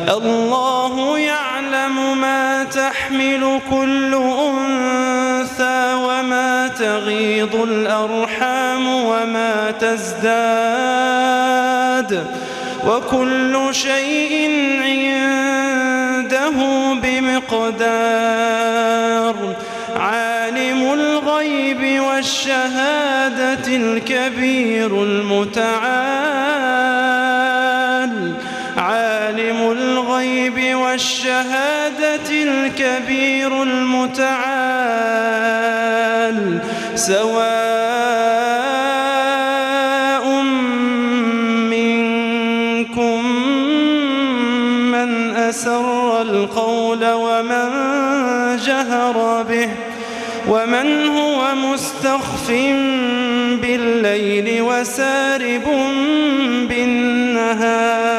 الله يعلم ما تحمل كل أنثى وما تغيض الأرحام وما تزداد وكل شيء عنده بمقدار عالم الغيب والشهادة الكبير المتعال عالم الغيب والشهادة الكبير المتعال سواء منكم من أسر القول ومن جهر به ومن هو مستخف بالليل وسارب بالنهار